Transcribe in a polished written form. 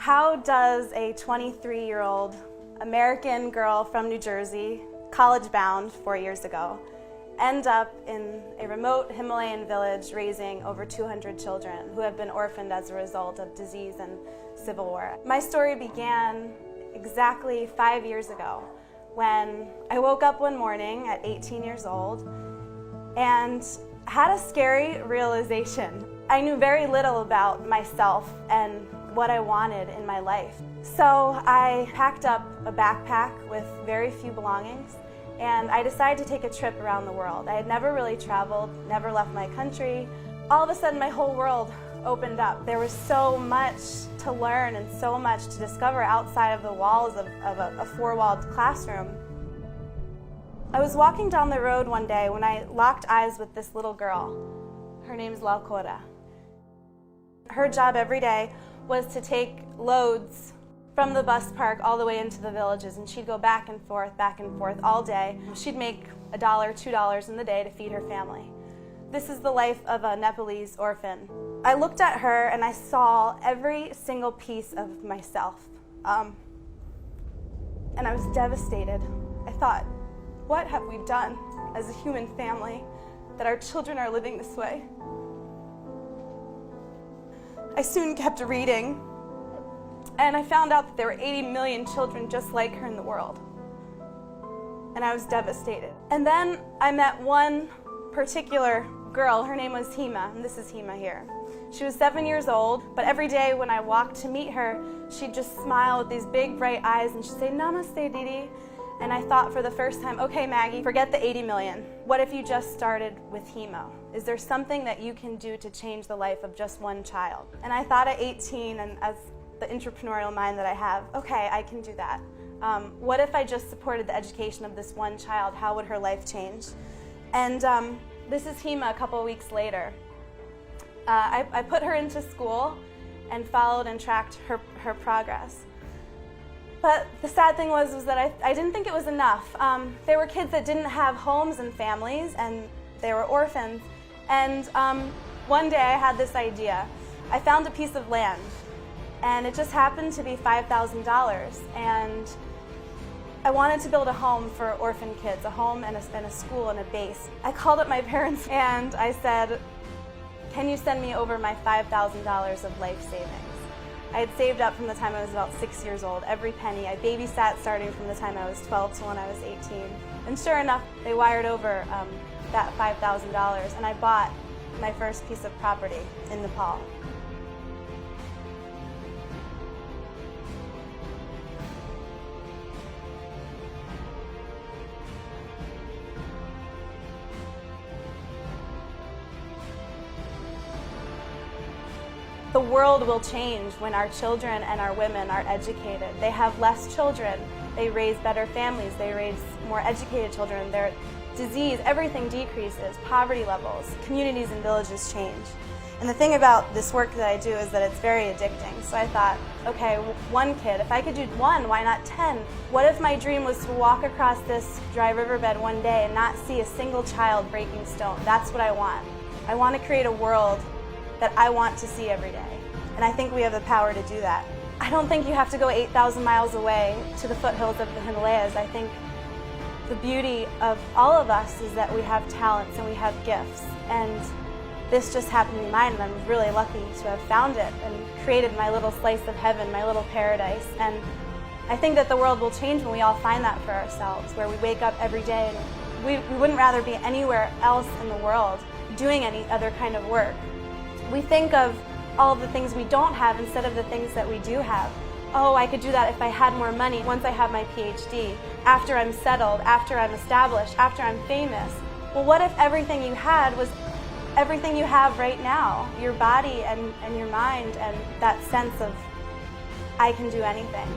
How does a 23-year-old American girl from New Jersey, college-bound 4 years ago, end up in a remote Himalayan village raising over 200 children who have been orphaned as a result of disease and civil war? My story began exactly 5 years ago when I woke up one morning at 18 years old and had a scary realization. I knew very little about myself and what I wanted in my life. So I packed up a backpack with very few belongings and I decided to take a trip around the world. I had never really traveled, never left my country. All of a sudden my whole world opened up. There was so much to learn and so much to discover outside of the walls of a four-walled classroom. I was walking down the road one day when I locked eyes with this little girl. Her name is Lalkota. Her job every day was to take loads from the bus park all the way into the villages, and she'd go back and forth all day. She'd make $1, $2 in the day to feed her family. This is the life of a Nepalese orphan. I looked at her and I saw every single piece of myself. And I was devastated. I thought, what have we done as a human family that our children are living this way? I soon kept reading, and I found out that there were 80 million children just like her in the world. And I was devastated. And then I met one particular girl. Her name was Hema, and this is Hema here. She was 7 years old, but every day when I walked to meet her, she'd just smile with these big bright eyes and she'd say, "Namaste, Didi." And I thought for the first time, okay, Maggie, forget the 80 million. What if you just started with Hemo? Is there something that you can do to change the life of just one child? And I thought at 18, and as the entrepreneurial mind that I have, okay, I can do that. What if I just supported the education of this one child? How would her life change? And this is Hema a couple of weeks later. I put her into school and followed and tracked her progress. But the sad thing was that I didn't think it was enough. There were kids that didn't have homes and families, and they were orphans. And one day I had this idea. I found a piece of land, and it just happened to be $5,000. And I wanted to build a home for orphan kids, a home and a school and a base. I called up my parents and I said, "Can you send me over my $5,000 of life savings?" I had saved up from the time I was about 6 years old, every penny. I babysat starting from the time I was 12 to when I was 18. And sure enough, they wired over that $5,000, and I bought my first piece of property in Nepal. The world will change when our children and our women are educated. They have less children, they raise better families, they raise more educated children, their disease, everything decreases, poverty levels, communities and villages change. And the thing about this work that I do is that it's very addicting. So I thought, okay, one kid, if I could do one, why not 10? What if my dream was to walk across this dry riverbed one day and not see a single child breaking stone? That's what I want. I want to create a world that I want to see every day. And I think we have the power to do that. I don't think you have to go 8,000 miles away to the foothills of the Himalayas. I think the beauty of all of us is that we have talents and we have gifts. And this just happened to be mine, and I'm really lucky to have found it and created my little slice of heaven, my little paradise. And I think that the world will change when we all find that for ourselves, where we wake up every day and we wouldn't rather be anywhere else in the world doing any other kind of work. We think of all of the things we don't have instead of the things that we do have. Oh, I could do that if I had more money, once I have my PhD, after I'm settled, after I'm established, after I'm famous. Well, what if everything you had was everything you have right now? Your body and your mind and that sense of, I can do anything.